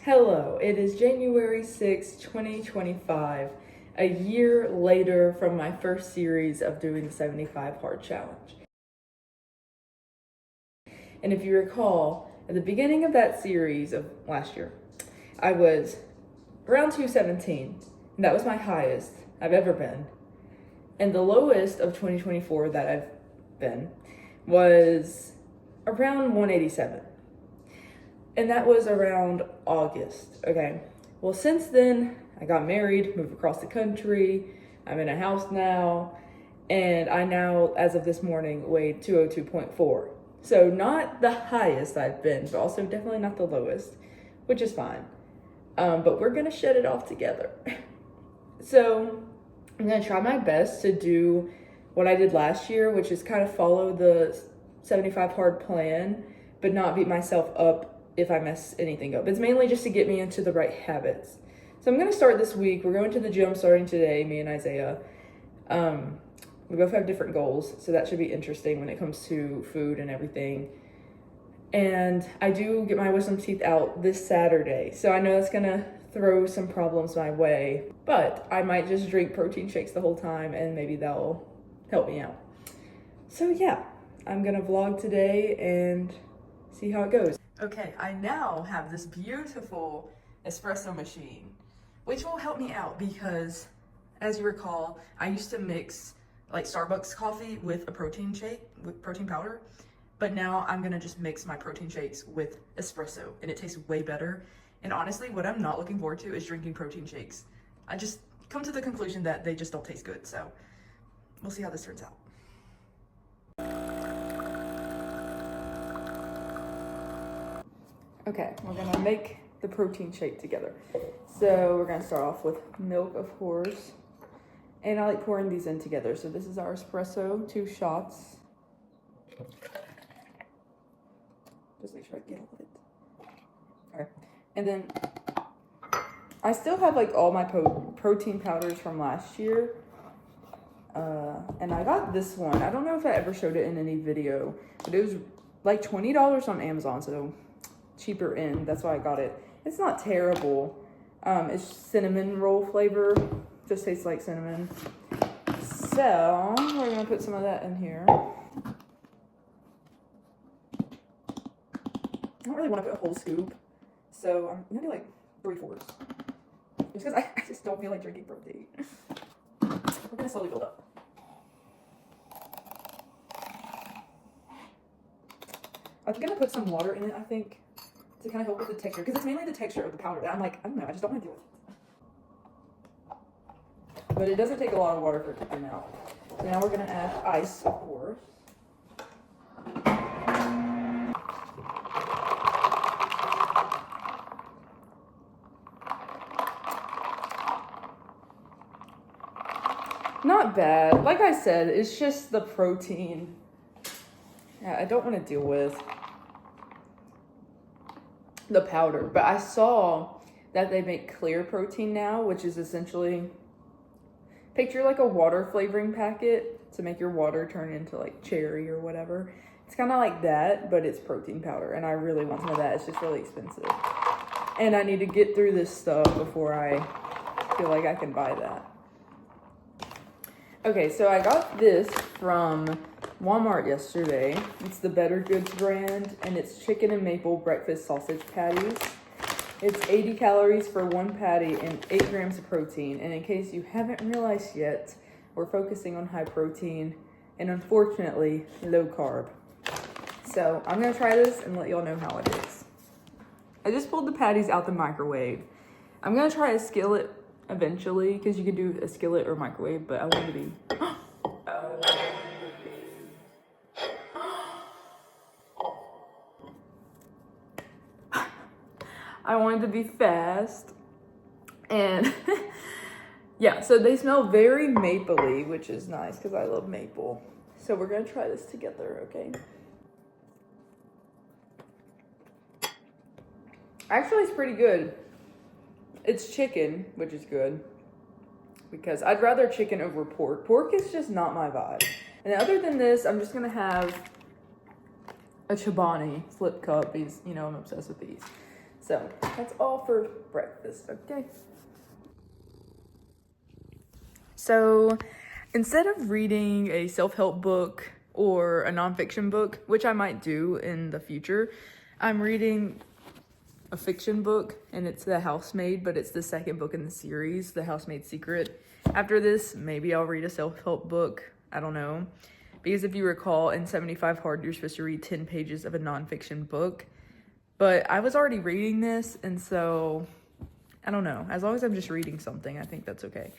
Hello, it is January 6, 2025, a year later from my first series of doing the 75 Hard Challenge. And if you recall, at the beginning of that series of last year, I was around 217, and that was my highest I've ever been. And the lowest of 2024 that I've been was around 187. And that was around August, okay? Well, since then, I got married, moved across the country, I'm in a house now, and I now, as of this morning, weighed 202.4. So not the highest I've been, but also definitely not the lowest, which is fine. But we're gonna shed it off together. So I'm gonna try my best to do what I did last year, which is kind of follow the 75 hard plan, but not beat myself up if I mess anything up. It's mainly just to get me into the right habits. So I'm gonna start this week. We're going to the gym starting today, me and Isaiah. We both have different goals, so that should be interesting when it comes to food and everything. And I do get my wisdom teeth out this Saturday, so I know that's gonna throw some problems my way, but I might just drink protein shakes the whole time and maybe that'll help me out. So yeah, I'm gonna vlog today and see how it goes. Okay, I now have this beautiful espresso machine, which will help me out because, as you recall, I used to mix like Starbucks coffee with a protein shake, with protein powder, but now I'm gonna just mix my protein shakes with espresso and it tastes way better. And honestly, what I'm not looking forward to is drinking protein shakes. I just come to the conclusion that they just don't taste good, so we'll see how this turns out. Okay, we're gonna make the protein shake together. So we're gonna start off with milk, of course. And I like pouring these in together. So this is our espresso, 2 shots. Just make sure I get all of it. Okay, and then I still have like all my protein powders from last year. And I got this one. I don't know if I ever showed it in any video, but it was like $20 on Amazon, so cheaper end. That's why I got it. It's not terrible. It's cinnamon roll flavor. Just tastes like cinnamon. So we're gonna put some of that in here. I don't really want to put a whole scoop, so I'm gonna do like 3/4. Just because I just don't feel like drinking protein. We're gonna slowly build up. I'm gonna put some water in it, I think, to kind of help with the texture, because it's mainly the texture of the powder that I'm like, I don't know, I just don't want to deal with it. But it doesn't take a lot of water for it to come out. So now we're gonna add ice, of course. Not bad. Like I said, it's just the protein. Yeah, I don't want to deal with the powder, but I saw that they make clear protein now, which is essentially, picture like a water flavoring packet to make your water turn into like cherry or whatever. It's kind of like that, but it's protein powder, and I really want some of that. It's just really expensive, and I need to get through this stuff before I feel like I can buy that. Okay, so I got this from Walmart yesterday. It's the Better Goods brand, and it's chicken and maple breakfast sausage patties. It's 80 calories for 1 patty and 8 grams of protein. And in case you haven't realized yet, we're focusing on high protein and unfortunately low carb. So I'm gonna try this and let y'all know how it is. I just pulled the patties out the microwave. I'm gonna try a skillet eventually, because you can do a skillet or microwave, but I want to be I wanted to be fast. And yeah, so they smell very mapley, which is nice because I love maple. So we're gonna try this together, okay? Actually, it's pretty good. It's chicken, which is good, because I'd rather chicken over pork. Pork is just not my vibe. And other than this, I'm just gonna have a Chobani flip cup. These, you know, I'm obsessed with these. So that's all for breakfast, okay? So instead of reading a self-help book or a nonfiction book, which I might do in the future, I'm reading a fiction book, and it's The Housemaid, but it's the second book in the series, The Housemaid's Secret. After this, maybe I'll read a self-help book. I don't know. Because if you recall, in 75 Hard, you're supposed to read 10 pages of a nonfiction book. But I was already reading this, and so I don't know. As long as I'm just reading something, I think that's okay.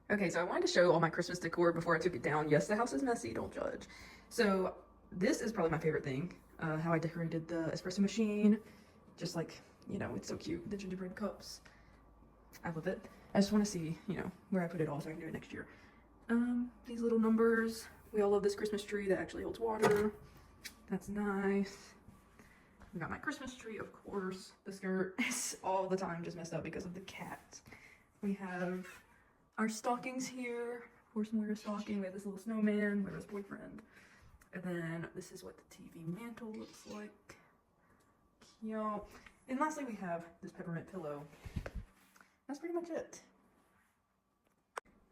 Okay, so I wanted to show all my Christmas decor before I took it down. Yes, the house is messy, don't judge. So this is probably my favorite thing, how I decorated the espresso machine. Just like, you know, it's so cute. The gingerbread cups. I love it. I just want to see, you know, where I put it all so I can do it next year. These little numbers. We all love this Christmas tree that actually holds water. That's nice. We got my Christmas tree, of course. The skirt is all the time just messed up because of the cat. We have our stockings here. Of course, Moira's stocking. We have this little snowman, Moira's boyfriend. And then this is what the TV mantle looks like. Cute. And lastly, we have this peppermint pillow. That's pretty much it.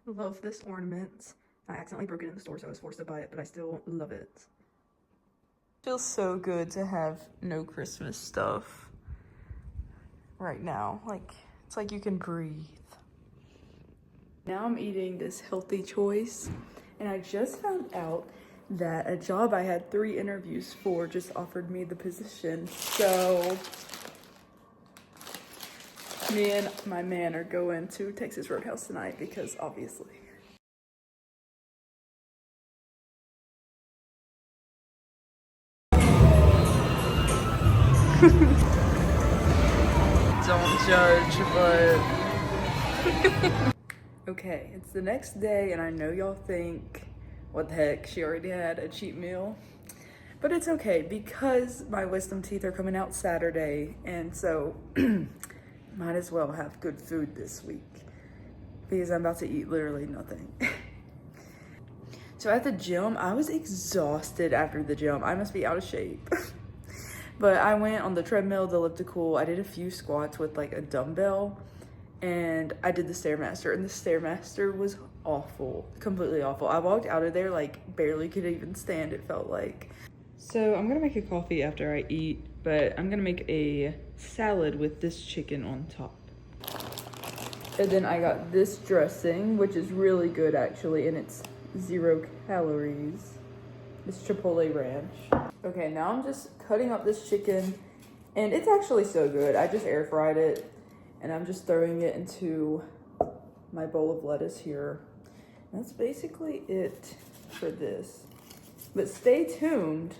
Love this ornament. I accidentally broke it in the store, so I was forced to buy it, but I still love it. Feels so good to have no Christmas stuff right now. Like, it's like you can breathe. Now I'm eating this healthy choice, and I just found out that a job I had 3 interviews for just offered me the position. So me and my man are going to Texas Roadhouse tonight because obviously. Don't judge, but okay, it's the next day and I know y'all think, what the heck, she already had a cheat meal. But it's okay because my wisdom teeth are coming out Saturday, and so might as well have good food this week because I'm about to eat literally nothing. So at the gym, I was exhausted after the gym. I must be out of shape. But I went on the treadmill, the elliptical. I did a few squats with like a dumbbell, and I did the Stairmaster, and the Stairmaster was awful, completely awful. I walked out of there like barely could even stand, it felt like. So I'm gonna make a coffee after I eat, but I'm gonna make a salad with this chicken on top. And then I got this dressing, which is really good actually, and it's 0 calories. It's Chipotle Ranch. Okay, now I'm just cutting up this chicken, and it's actually so good. I just air fried it, and I'm just throwing it into my bowl of lettuce here. That's basically it for this. But stay tuned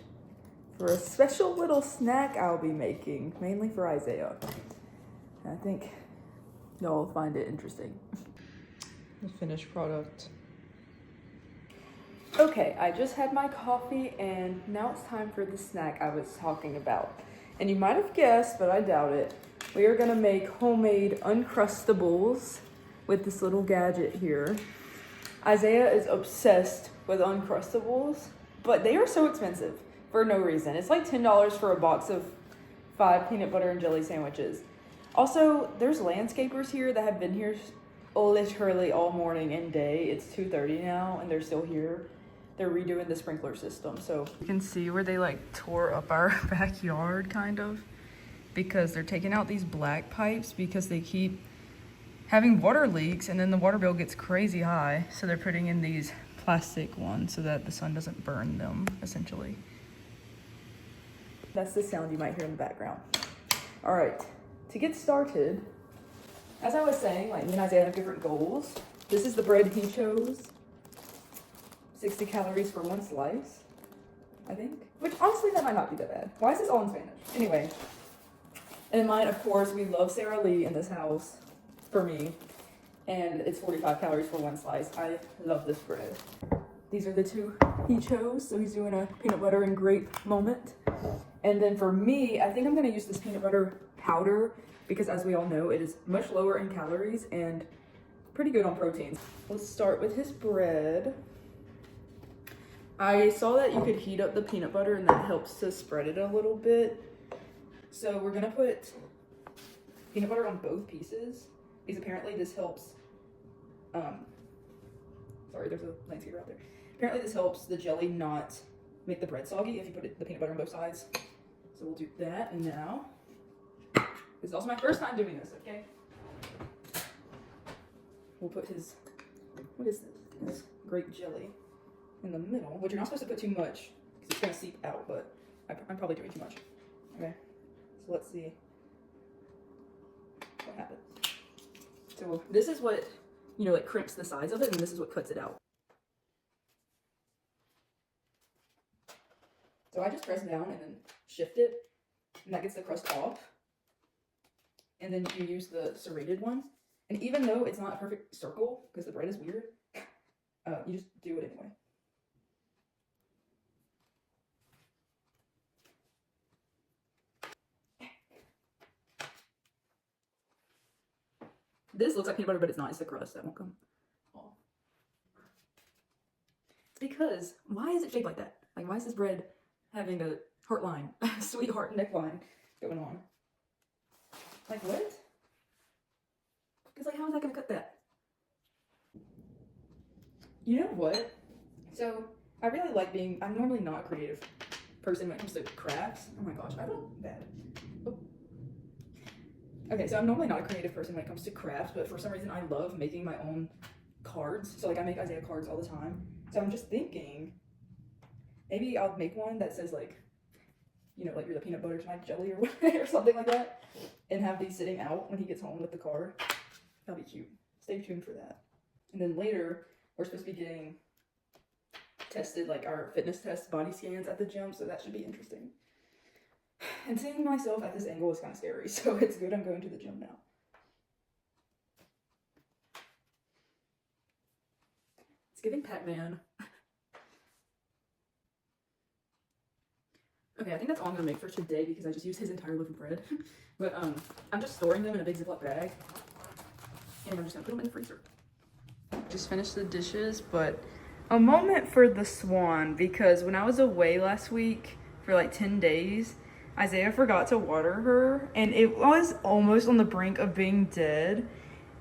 for a special little snack I'll be making, mainly for Isaiah. I think y'all will find it interesting. The finished product. Okay, I just had my coffee and now it's time for the snack I was talking about. And you might have guessed, but I doubt it. We are gonna make homemade Uncrustables with this little gadget here. Isaiah is obsessed with Uncrustables, but they are so expensive for no reason. It's like $10 for a box of 5 peanut butter and jelly sandwiches. Also, there's landscapers here that have been here literally all morning and day. It's 2:30 now and they're still here. They're redoing the sprinkler system. So you can see where they like tore up our backyard kind of, because they're taking out these black pipes because they keep having water leaks and then the water bill gets crazy high. So they're putting in these plastic ones so that the sun doesn't burn them, essentially. That's the sound you might hear in the background. All right, to get started, as I was saying, like me and Isaiah have different goals. This is the bread he chose. 60 calories for 1 slice, I think. Which honestly, that might not be that bad. Why is this all in Spanish? Anyway, and in mine, of course, we love Sara Lee in this house, for me. And it's 45 calories for 1 slice. I love this bread. These are the 2 he chose, so he's doing a peanut butter and grape moment. And then for me, I think I'm gonna use this peanut butter powder because as we all know, it is much lower in calories and pretty good on proteins. Let's start with his bread. I saw that you could heat up the peanut butter and that helps to spread it a little bit. So we're gonna put peanut butter on both pieces because apparently this helps. Sorry, there's a landscaper out there. Apparently this helps the jelly not make the bread soggy if you put the peanut butter on both sides. So we'll do that now. This is also my first time doing this, okay? We'll put his, what is this? This grape jelly in the middle, which you're not supposed to put too much because it's gonna seep out, but I'm probably doing too much. Okay, so let's see what happens. So this is what, you know, like crimps the size of it, and this is what cuts it out. So I just press down and then shift it, and that gets the crust off. And then you use the serrated one. And even though it's not a perfect circle, because the bread is weird, you just do it anyway. This looks like peanut butter, but it's not. It's the crust that won't come off. It's because, why is it shaped like that? Like, why is this bread having a heart line, sweetheart neckline going on? Like, what? Because, like, how is that going to cut that? You know what? So, I really like being, I'm normally not a creative person when it comes to crafts. Oh my gosh, I look bad. Oh. Okay, so I'm normally not a creative person when it comes to crafts, but for some reason I love making my own cards. So, like, I make Isaiah cards all the time. So, I'm just thinking, maybe I'll make one that says, like, you know, like, you're the peanut butter to my jelly or something like that. And have these sitting out when he gets home with the card. That'll be cute. Stay tuned for that. And then later, we're supposed to be getting tested, like our fitness test body scans at the gym, so that should be interesting. And seeing myself at this angle is kind of scary, so it's good I'm going to the gym now. It's giving Pac-Man. Okay, I think that's all I'm gonna make for today because I just used his entire loaf of bread. But I'm just storing them in a big Ziploc bag, and I'm just gonna put them in the freezer. Just finished the dishes, but a moment for the swan, because when I was away last week for like 10 days, Isaiah forgot to water her, and it was almost on the brink of being dead.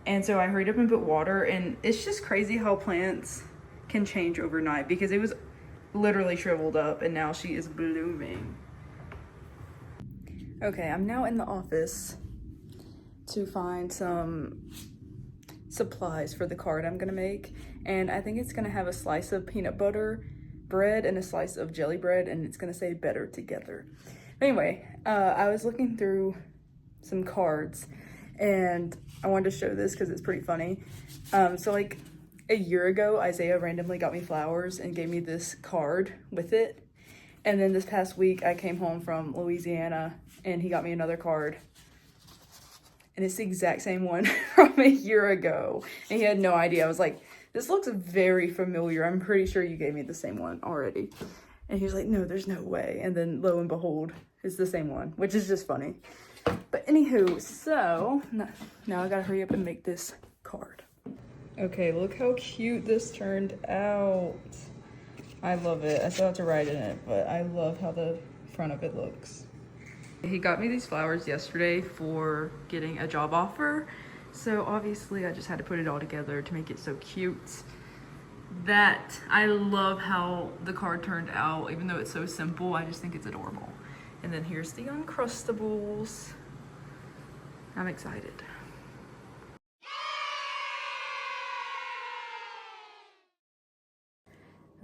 And so I hurried up and put water, and it's just crazy how plants can change overnight because it was literally shriveled up and now she is blooming. Okay, I'm now in the office to find some supplies for the card I'm gonna make, and I think it's gonna have a slice of peanut butter bread and a slice of jelly bread, and it's gonna say better together. Anyway, I was looking through some cards and I wanted to show this because it's pretty funny. So like a year ago, Isaiah randomly got me flowers and gave me this card with it. And then this past week, I came home from Louisiana and he got me another card. And it's the exact same one from a year ago. And he had no idea. I was like, this looks very familiar. I'm pretty sure you gave me the same one already. And he was like, no, there's no way. And then lo and behold, it's the same one, which is just funny. But anywho, so now I gotta hurry up and make this card. Okay, look how cute this turned out. I love it. I still have to write in it, but I love how the front of it looks. He got me these flowers yesterday for getting a job offer. So obviously I just had to put it all together to make it so cute. I love how the card turned out. Even though it's so simple, I just think it's adorable. And then here's the Uncrustables. I'm excited.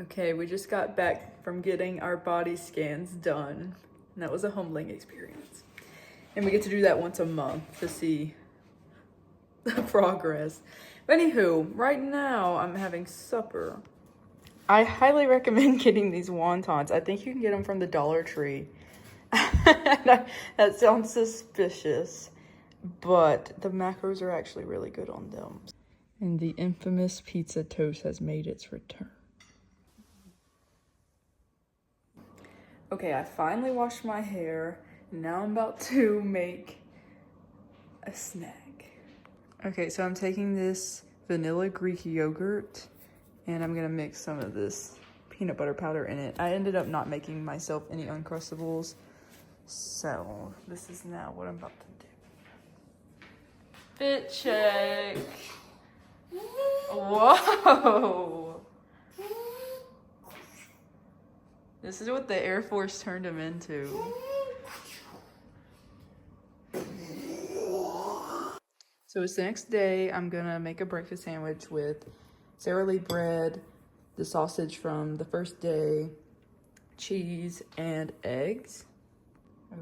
Okay, we just got back from getting our body scans done. And that was a humbling experience. And we get to do that once a month to see the progress. But anywho, right now I'm having supper. I highly recommend getting these wontons. I think you can get them from the Dollar Tree. That sounds suspicious, but the macros are actually really good on them. And the infamous pizza toast has made its return. Okay, I finally washed my hair. Now I'm about to make a snack. Okay, so I'm taking this vanilla Greek yogurt and I'm gonna mix some of this peanut butter powder in it. I ended up not making myself any Uncrustables, so this is now what I'm about to do. Fit check. Whoa. This is what the Air Force turned him into. So it's the next day. I'm gonna make a breakfast sandwich with Sara Lee bread, the sausage from the first day, cheese, and eggs.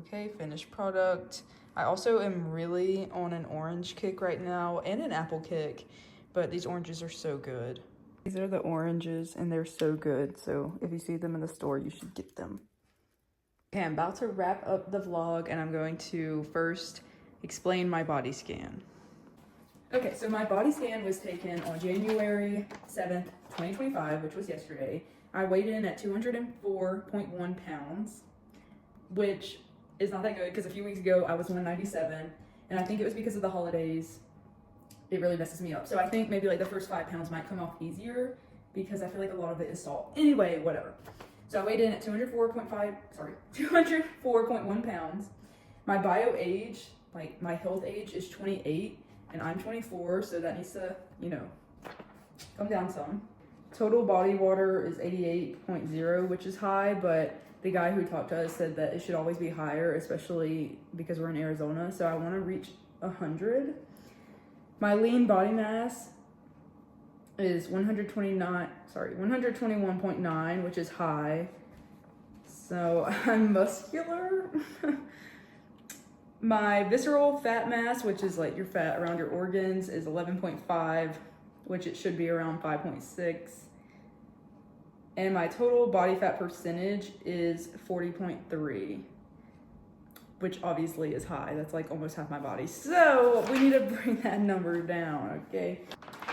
Okay, finished product. I also am really on an orange kick right now and an apple kick, but these oranges are so good. These are the oranges and they're so good. So if you see them in the store, you should get them. Okay, I'm about to wrap up the vlog and I'm going to first explain my body scan. Okay, so my body scan was taken on January 7th, 2025, which was yesterday. I weighed in at 204.1 pounds, which is not that good because a few weeks ago I was 197, and I think it was because of the holidays. It really messes me up. So I think maybe like the first 5 pounds might come off easier because I feel like a lot of it is salt. Anyway, whatever. So I weighed in at 204.1 pounds. My bio age, like my health age, is 28, and I'm 24, so that needs to, you know, come down some. Total body water is 88.0, which is high, but the guy who talked to us said that it should always be higher, especially because we're in Arizona, so I want to reach 100. My lean body mass is 121.9, which is high. So I'm muscular. My visceral fat mass, which is like your fat around your organs, is 11.5, which it should be around 5.6. And my total body fat percentage is 40.3, which obviously is high. That's like almost half my body. So we need to bring that number down, okay?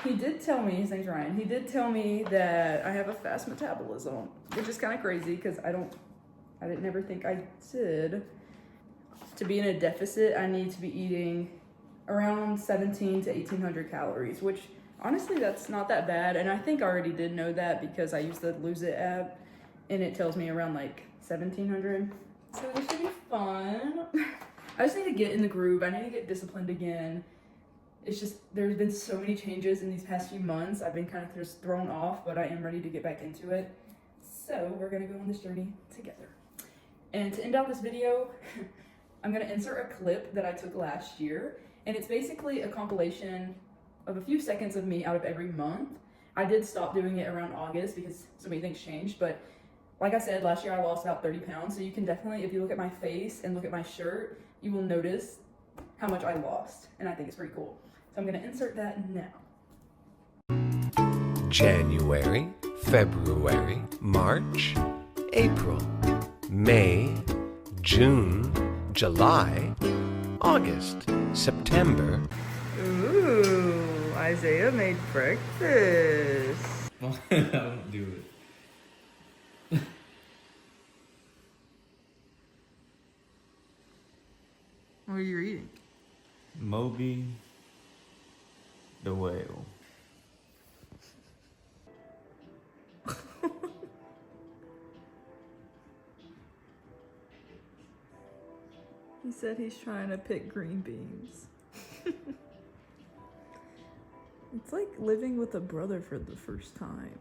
He did tell me, his name's Ryan, he did tell me that I have a fast metabolism, which is kind of crazy because I didn't ever think I did. To be in a deficit, I need to be eating around 17 to 1800 calories, which honestly, that's not that bad. And I think I already did know that because I use the Lose It app and it tells me around like 1700. So this should be fun. I just need to get in the groove. I need to get disciplined again. It's just, there's been so many changes in these past few months. I've been kind of just thrown off, but I am ready to get back into it. So we're gonna go on this journey together. And to end out this video, I'm gonna insert a clip that I took last year. And it's basically a compilation of a few seconds of me out of every month. I did stop doing it around August because so many things changed, but like I said, last year I lost about 30 pounds, so you can definitely, if you look at my face and look at my shirt, you will notice how much I lost, and I think it's pretty cool. So I'm gonna insert that now. January, February, March, April, May, June, July, August, September. Ooh, Isaiah made breakfast. I won't do it. What are you reading? Moby the whale. He said he's trying to pick green beans. It's like living with a brother for the first time.